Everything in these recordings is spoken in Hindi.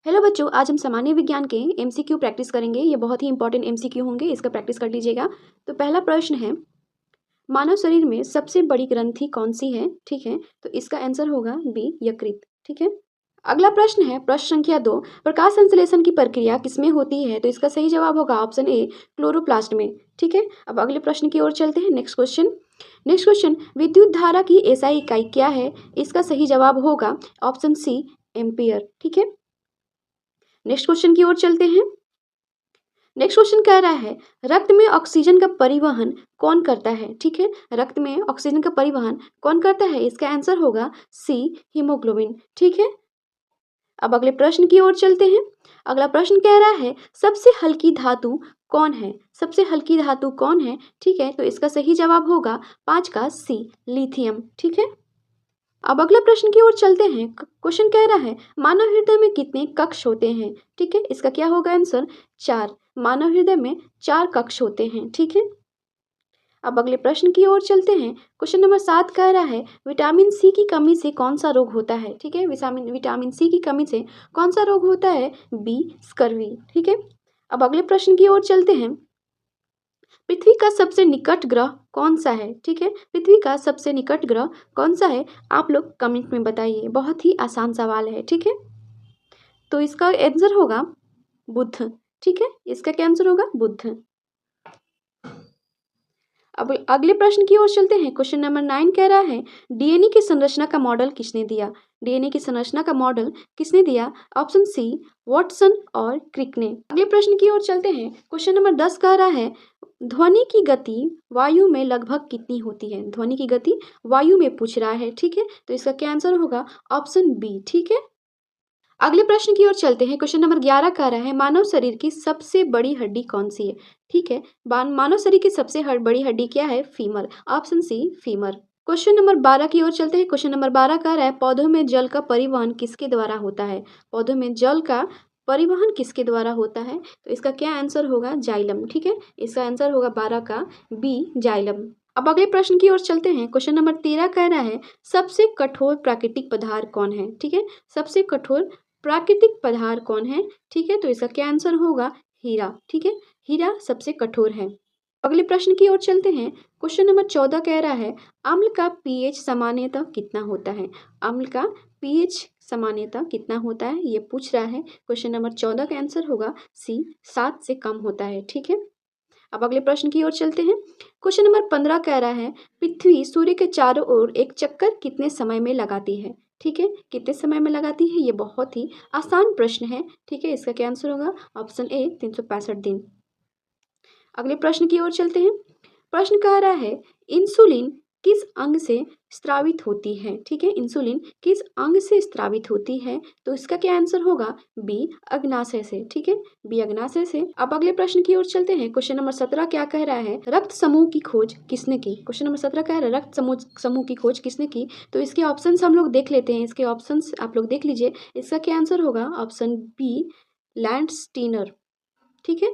हेलो बच्चों, आज हम सामान्य विज्ञान के एमसीक्यू प्रैक्टिस करेंगे। ये बहुत ही इंपॉर्टेंट एमसीक्यू होंगे, इसका प्रैक्टिस कर लीजिएगा। तो पहला प्रश्न है, मानव शरीर में सबसे बड़ी ग्रंथि कौन सी है? ठीक है, तो इसका आंसर होगा बी, यकृत। ठीक है। अगला प्रश्न है, प्रश्न संख्या 2, प्रकाश संश्लेषण की प्रक्रिया किसमें होती है? तो इसका सही जवाब होगा ऑप्शन ए, क्लोरोप्लास्ट में। ठीक है। अब अगले प्रश्न की ओर चलते हैं। नेक्स्ट क्वेश्चन, विद्युत धारा की एसआई इकाई क्या है? इसका सही जवाब होगा ऑप्शन सी, एम्पियर। ठीक है। नेक्स्ट क्वेश्चन की ओर चलते हैं। नेक्स्ट क्वेश्चन कह रहा है, रक्त में ऑक्सीजन का परिवहन कौन करता है? ठीक है, रक्त में ऑक्सीजन का परिवहन कौन करता है? इसका आंसर होगा सी, हीमोग्लोबिन। ठीक है। अब अगले प्रश्न की ओर चलते हैं। अगला प्रश्न कह रहा है, सबसे हल्की धातु कौन है? सबसे हल्की धातु कौन है? ठीक है, तो इसका सही जवाब होगा 5 का सी, लिथियम। ठीक है। अब अगले प्रश्न की ओर चलते हैं। क्वेश्चन कह रहा है, मानव हृदय में कितने कक्ष होते हैं? ठीक है, इसका क्या होगा आंसर? 4। मानव हृदय में 4 कक्ष होते हैं। ठीक है। अब अगले प्रश्न की ओर चलते हैं। क्वेश्चन नंबर 7 कह रहा है, विटामिन सी की कमी से कौन सा रोग होता है? ठीक है, विटामिन सी की कमी से कौन सा रोग होता है? B, scurvy. ठीक है। अब अगले प्रश्न की ओर चलते हैं। पृथ्वी का सबसे निकट ग्रह कौन सा है? ठीक है, पृथ्वी का सबसे निकट ग्रह कौन सा है? आप लोग कमेंट में बताइए। बहुत ही आसान सवाल है। ठीक है, तो इसका आंसर होगा बुध। ठीक है, इसका क्या आंसर होगा? बुध। अब अगले प्रश्न की ओर चलते हैं। क्वेश्चन नंबर 9 कह रहा है, डीएनए की संरचना का मॉडल किसने दिया? डीएनए की संरचना का मॉडल किसने दिया? ऑप्शन सी, वॉटसन और क्रिक ने। अगले प्रश्न की ओर चलते हैं। क्वेश्चन नंबर 10 कह रहा है, ध्वनि की गति वायु में लगभग कितनी होती है? ध्वनि की गति वायु में पूछ रहा है। ठीक है, तो इसका क्या आंसर होगा? Option B. ठीक है। अगले प्रश्न की ओर चलते हैं। क्वेश्चन नंबर 11 कह रहा है, मानव शरीर की सबसे बड़ी हड्डी कौन सी है? ठीक है, मानव शरीर की सबसे बड़ी हड्डी क्या है? Femur. Option C, femur. Question number 12 की ओर चलते हैं। क्वेश्चन नंबर 12 कह रहा है, पौधों में जल का परिवहन किसके द्वारा होता है? पौधों में जल का परिवहन किसके द्वारा होता है? तो इसका क्या आंसर होगा? जाइलम। ठीक है, इसका आंसर होगा 12 का बी, जाइलम। अब अगले प्रश्न की ओर चलते हैं। क्वेश्चन नंबर 13 कह रहा है, सबसे कठोर प्राकृतिक पदार्थ कौन है? ठीक है, सबसे कठोर प्राकृतिक पदार्थ कौन है? ठीक है, तो इसका क्या आंसर होगा? हीरा। ठीक है, हीरा सबसे कठोर है। अगले प्रश्न की ओर चलते हैं। क्वेश्चन नंबर 14 कह रहा है, अम्ल का पीएच सामान्यतः कितना होता है? अम्ल का पीएच सामान्यतः कितना होता है, ये पूछ रहा है। क्वेश्चन नंबर 14 का आंसर होगा सी, 7 से कम होता है। ठीक है। अब अगले प्रश्न की ओर चलते हैं। क्वेश्चन नंबर 15 कह रहा है, पृथ्वी सूर्य के चारों ओर एक चक्कर कितने समय में लगाती है? ठीक है, कितने समय में लगाती है? ये बहुत ही आसान प्रश्न है। ठीक है, इसका क्या आंसर होगा? ऑप्शन ए, 365 दिन। अगले प्रश्न की ओर चलते हैं। प्रश्न कह रहा है, इंसुलिन किस अंग से स्रावित होती है? ठीक है, इंसुलिन किस अंग से स्रावित होती है? तो इसका क्या आंसर होगा? बी, अग्नाशय से। ठीक है, बी, अग्नाशय से। अब अगले प्रश्न की ओर चलते हैं। क्वेश्चन नंबर 17 क्या कह रहा है, रक्त समूह की खोज किसने की? क्वेश्चन नंबर 17 कह रहा है, रक्त समूह की खोज किसने की? तो इसके ऑप्शंस हम लोग देख लेते हैं। इसके ऑप्शंस आप लोग देख लीजिए। इसका क्या आंसर होगा? Option B, Landsteiner. ठीक है।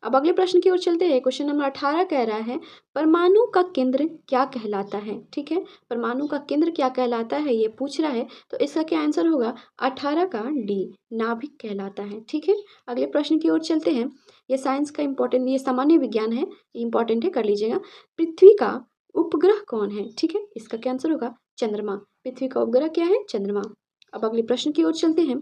अब अगले प्रश्न की ओर चलते हैं। क्वेश्चन नंबर 18 कह रहा है, परमाणु का केंद्र क्या कहलाता है? ठीक है, परमाणु का केंद्र क्या कहलाता है, ये पूछ रहा है। तो इसका क्या आंसर होगा? 18 का डी, नाभिक कहलाता है। ठीक है। अगले प्रश्न की ओर चलते हैं। ये साइंस का इंपॉर्टेंट, ये सामान्य विज्ञान है, इंपॉर्टेंट है, कर लीजिएगा। पृथ्वी का उपग्रह कौन है? ठीक है, इसका क्या आंसर होगा? चंद्रमा। पृथ्वी का उपग्रह क्या है? चंद्रमा। अब अगले प्रश्न की ओर चलते हैं।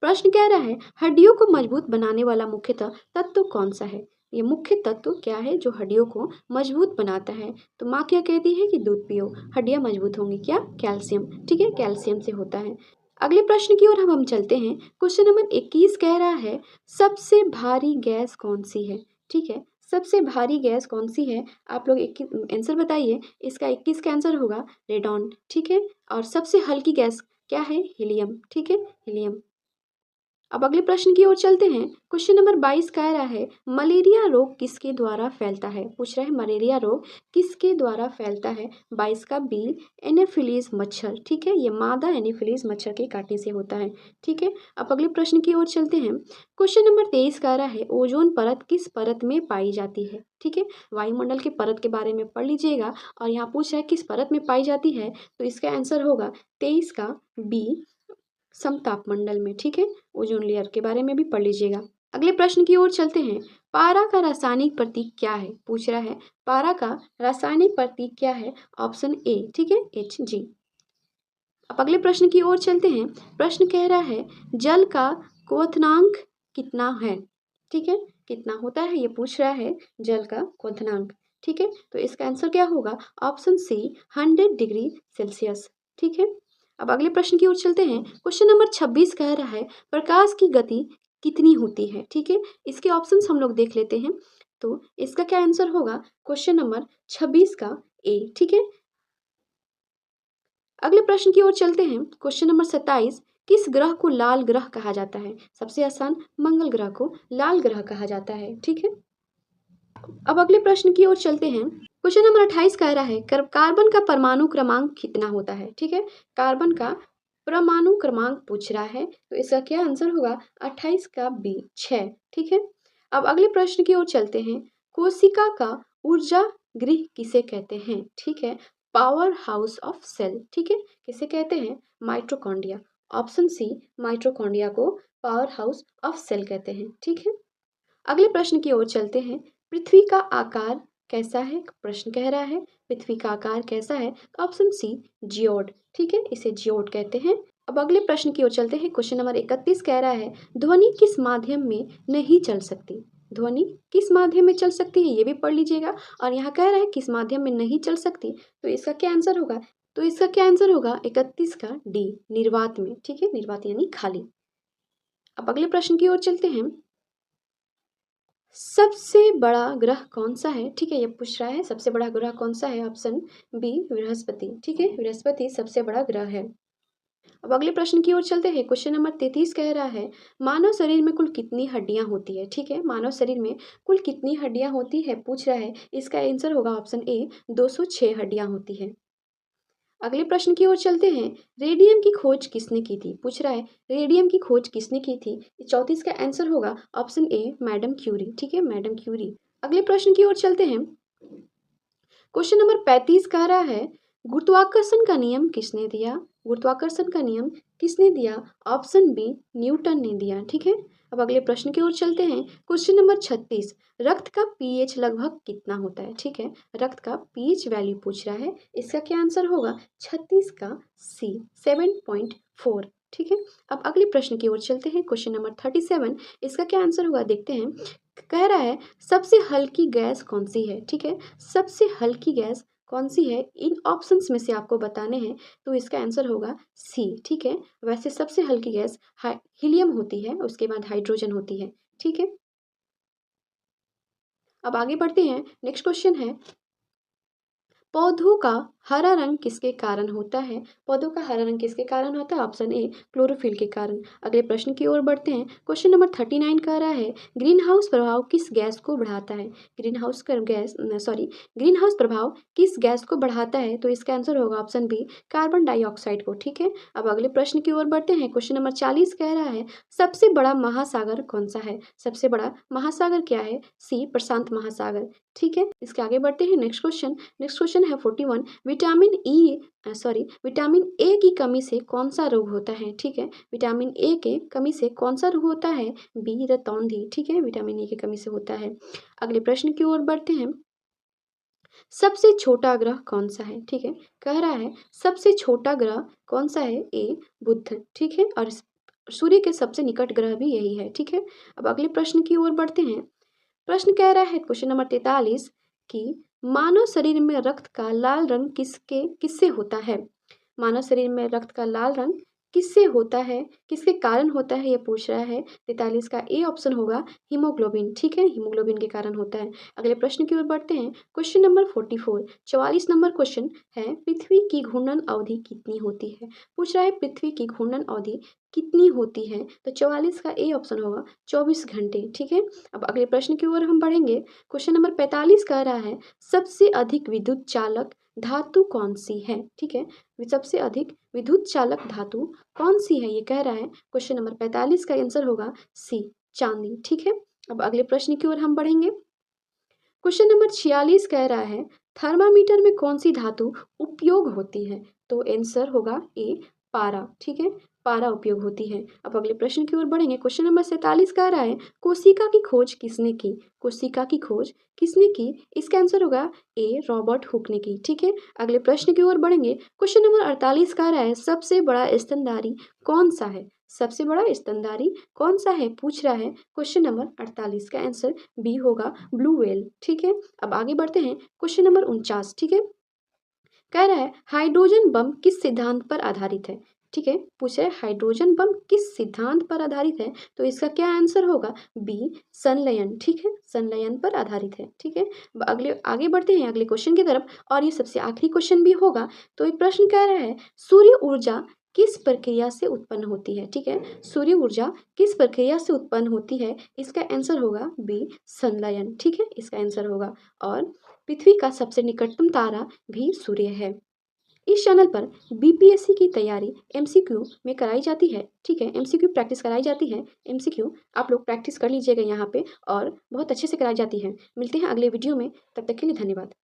प्रश्न कह रहा है, हड्डियों को मजबूत बनाने वाला मुख्यतः तत्व कौन सा है? ये मुख्य तत्व क्या है जो हड्डियों को मजबूत बनाता है? तो माँ क्या कहती है कि दूध पियो, हड्डियां मजबूत होंगी। क्या? कैल्शियम। ठीक है, कैल्शियम से होता है। अगले प्रश्न की ओर हम चलते हैं। क्वेश्चन नंबर 21 कह रहा है, सबसे भारी गैस कौन सी है? ठीक है, सबसे भारी गैस कौन सी है? आप लोग आंसर बताइए। इसका 21 का आंसर होगा रेडॉन। ठीक है, और सबसे हल्की गैस क्या है? हीलियम। ठीक है, हीलियम। अब अगले प्रश्न की ओर चलते हैं। क्वेश्चन नंबर 22 कह रहा है, मलेरिया रोग किसके द्वारा फैलता है? पूछ रहा है, मलेरिया रोग किसके द्वारा फैलता है? 22 का बी, एनोफिलीज मच्छर। ठीक है, ये मादा एनोफिलीज मच्छर के काटने से होता है। ठीक है। अब अगले प्रश्न की ओर चलते हैं। क्वेश्चन नंबर 23 कह रहा है, ओजोन परत किस परत में पाई जाती है? ठीक है, वायुमंडल के परत के बारे में पढ़ लीजिएगा। और यहाँ पूछ रहा है किस परत में पाई जाती है, तो इसका आंसर होगा 23 का बी, समतापमंडल में, ठीक है। ओजोन लेयर के बारे में भी पढ़ लीजिएगा। अगले प्रश्न की ओर चलते हैं। पारा का रासायनिक प्रतीक क्या है? पूछ रहा है पारा का रासायनिक प्रतीक क्या है? ऑप्शन ए, ठीक है, Hg। अब अगले प्रश्न की ओर चलते हैं। प्रश्न कह रहा है जल का क्वथनांक कितना है? ठीक है, कितना होता है ये पूछ रहा है, जल का क्वथनांक, ठीक है। तो इसका आंसर क्या होगा? ऑप्शन सी 100 डिग्री सेल्सियस, ठीक है। अब अगले प्रश्न की ओर चलते हैं। क्वेश्चन नंबर 26 कह रहा है प्रकाश की गति कितनी होती है? ठीक है, इसके ऑप्शंस हम लोग देख लेते हैं। तो इसका क्या आंसर होगा? क्वेश्चन नंबर 26 का ए, ठीक है। अगले प्रश्न की ओर चलते हैं। क्वेश्चन नंबर 27 किस ग्रह को लाल ग्रह कहा जाता है? सबसे आसान, मंगल ग्रह को लाल ग्रह कहा जाता है, ठीक है। अब अगले प्रश्न की ओर चलते हैं। क्वेश्चन नंबर 28 कह रहा है कार्बन का परमाणु क्रमांक कितना होता है? ठीक है, कार्बन का परमाणु क्रमांक पूछ रहा है, तो इसका क्या आंसर होगा? 28 का बी 6, ठीक है। अब अगले प्रश्न की ओर चलते हैं। कोशिका का ऊर्जा गृह किसे कहते हैं? ठीक है, पावर हाउस ऑफ सेल, ठीक है, किसे कहते हैं? माइटोकॉन्ड्रिया। ऑप्शन सी, माइटोकॉन्ड्रिया को पावर हाउस ऑफ सेल कहते हैं, ठीक है। अगले प्रश्न की ओर चलते हैं। पृथ्वी का आकार कैसा है? प्रश्न कह रहा है पृथ्वी का आकार कैसा है? ऑप्शन सी, जियोड, ठीक है, इसे जियोड कहते हैं। अब अगले प्रश्न की ओर चलते हैं। क्वेश्चन नंबर 31 कह रहा है ध्वनि किस माध्यम में नहीं चल सकती? ध्वनि किस माध्यम में चल सकती है, ये भी पढ़ लीजिएगा। और यहाँ कह रहा है किस माध्यम में नहीं चल सकती, तो इसका क्या आंसर होगा? तो इसका क्या आंसर होगा? 31 का डी, निर्वात में, ठीक है, निर्वात यानी खाली। अब अगले प्रश्न की ओर चलते हैं। सबसे बड़ा ग्रह कौन सा है? ठीक है, ये पूछ रहा है सबसे बड़ा ग्रह कौन सा है? ऑप्शन बी, बृहस्पति, ठीक है, बृहस्पति सबसे बड़ा ग्रह है। अब अगले प्रश्न की ओर चलते हैं। क्वेश्चन नंबर 33 कह रहा है मानव शरीर में कुल कितनी हड्डियां होती है? ठीक है, मानव शरीर में कुल कितनी हड्डियां होती है पूछ रहा है। इसका आंसर होगा ऑप्शन ए, 206 हड्डियां होती है। अगले प्रश्न की ओर चलते हैं। रेडियम की खोज किसने की थी? पूछ रहा है रेडियम की खोज किसने की थी? 34 का आंसर होगा ऑप्शन ए, मैडम क्यूरी, ठीक है, मैडम क्यूरी। अगले प्रश्न की ओर चलते हैं। क्वेश्चन नंबर 35 कह रहा है गुरुत्वाकर्षण का नियम किसने दिया? गुरुत्वाकर्षण का नियम किसने दिया? ऑप्शन बी, न्यूटन ने दिया, ठीक है। अब अगले प्रश्न की ओर चलते हैं। क्वेश्चन नंबर 36 रक्त का पीएच लगभग कितना होता है? ठीक है, रक्त का पीएच वैल्यू पूछ रहा है। इसका क्या आंसर होगा? 36 का सी, 7.4, ठीक है। अब अगले प्रश्न की ओर चलते हैं। क्वेश्चन नंबर 37 इसका क्या आंसर होगा देखते हैं। कह रहा है सबसे हल्की गैस कौन सी है? ठीक है, सबसे हल्की गैस कौन सी है? इन ऑप्शंस में से आपको बताने हैं, तो इसका आंसर होगा सी, ठीक है। वैसे सबसे हल्की गैस हीलियम होती है, उसके बाद हाइड्रोजन होती है, ठीक है। अब आगे बढ़ते हैं। नेक्स्ट क्वेश्चन है पौधों का हरा रंग किसके कारण होता है? पौधों का हरा रंग किसके कारण होता है? ऑप्शन ए, क्लोरोफिल के कारण। अगले प्रश्न की ओर बढ़ते हैं। क्वेश्चन नंबर 39 कह रहा है ग्रीन हाउस प्रभाव किस गैस को बढ़ाता है? ग्रीन हाउस प्रभाव किस गैस को बढ़ाता है? तो इसका आंसर होगा ऑप्शन बी, कार्बन डाइऑक्साइड को, ठीक है। अब अगले प्रश्न की ओर बढ़ते हैं। क्वेश्चन नंबर 40 कह रहा है सबसे बड़ा महासागर कौन सा है? सबसे बड़ा महासागर क्या है? सी, प्रशांत महासागर, ठीक है। इसके आगे बढ़ते हैं। नेक्स्ट क्वेश्चन है 41 विटामिन ए की कमी से कौन सा रोग होता है? ठीक है, विटामिन ए के कमी से कौन सा रोग होता है? बी, रतौंधी, ठीक है, विटामिन ए की कमी से होता है। अगले प्रश्न की ओर बढ़ते हैं। सबसे छोटा ग्रह कौन सा है? ठीक है, कह रहा है सबसे छोटा ग्रह कौन सा है? ए, बुध, ठीक है, और सूर्य के सबसे निकट ग्रह भी यही है, ठीक है। अब अगले प्रश्न की ओर बढ़ते हैं। प्रश्न कह रहा है क्वेश्चन नंबर 43 कि मानव शरीर में रक्त का लाल रंग किससे होता है? मानव शरीर में रक्त का लाल रंग किससे होता है, किसके कारण होता है, ये पूछ रहा है। 43 का ए ऑप्शन होगा हीमोग्लोबिन, ठीक है, हीमोग्लोबिन के कारण होता है। अगले प्रश्न की ओर बढ़ते हैं। क्वेश्चन नंबर 44 44 नंबर क्वेश्चन है पृथ्वी की घूर्णन अवधि कितनी होती है? पूछ रहा है पृथ्वी की घूर्णन अवधि कितनी होती है? तो 44 का ए ऑप्शन होगा 24 घंटे, ठीक है। अब अगले प्रश्न की ओर हम बढ़ेंगे। क्वेश्चन नंबर 45 कह रहा है सबसे अधिक विद्युत चालक धातु कौन सी है? ठीक है, सबसे अधिक विद्युत चालक धातु कौन सी है, ये कह रहा है। क्वेश्चन नंबर 45 का आंसर होगा सी, चांदी, ठीक है। अब अगले प्रश्न की ओर हम बढ़ेंगे। क्वेश्चन नंबर 46 कह रहा है थर्मामीटर में कौन सी धातु उपयोग होती है? तो आंसर होगा ए, पारा, ठीक है, पारा उपयोग होती है। अब अगले प्रश्न की ओर बढ़ेंगे। क्वेश्चन नंबर 47 कह रहा है कोशिका की खोज किसने की? कोशिका की खोज किसने की? इसका आंसर होगा ए रॉबर्ट हुक ने की। ठीक है, अगले प्रश्न की ओर बढ़ेंगे। क्वेश्चन नंबर 48 कह रहा है सबसे बड़ा स्तनधारी कौन सा है? सबसे बड़ा स्तनधारी कौन सा है पूछ रहा है क्वेश्चन नंबर 48 का आंसर बी होगा ब्लू व्हेल। ठीक है, अब आगे बढ़ते हैं। Question number 49। ठीक है, कह रहा है हाइड्रोजन बम किस सिद्धांत पर आधारित है? ठीक है, पूछ रहा है हाइड्रोजन बम किस सिद्धांत पर आधारित है? तो इसका क्या आंसर होगा? बी संलयन। ठीक है, संलयन पर आधारित है। ठीक है, अगले आगे बढ़ते हैं अगले क्वेश्चन की तरफ और ये सबसे आखिरी क्वेश्चन भी होगा। तो ये प्रश्न कह रहा है सूर्य ऊर्जा किस प्रक्रिया से उत्पन्न होती है? ठीक है, सूर्य ऊर्जा किस प्रक्रिया से उत्पन्न होती है? इसका आंसर होगा बी संलयन। ठीक है, इसका आंसर होगा। और पृथ्वी का सबसे निकटतम तारा भी सूर्य है। इस चैनल पर बीपीएससी की तैयारी एमसीक्यू में कराई जाती है। ठीक है, एमसीक्यू प्रैक्टिस कराई जाती है। एमसीक्यू आप लोग प्रैक्टिस कर लीजिएगा यहाँ पे और बहुत अच्छे से कराई जाती है। मिलते हैं अगले वीडियो में, तब तक के लिए धन्यवाद।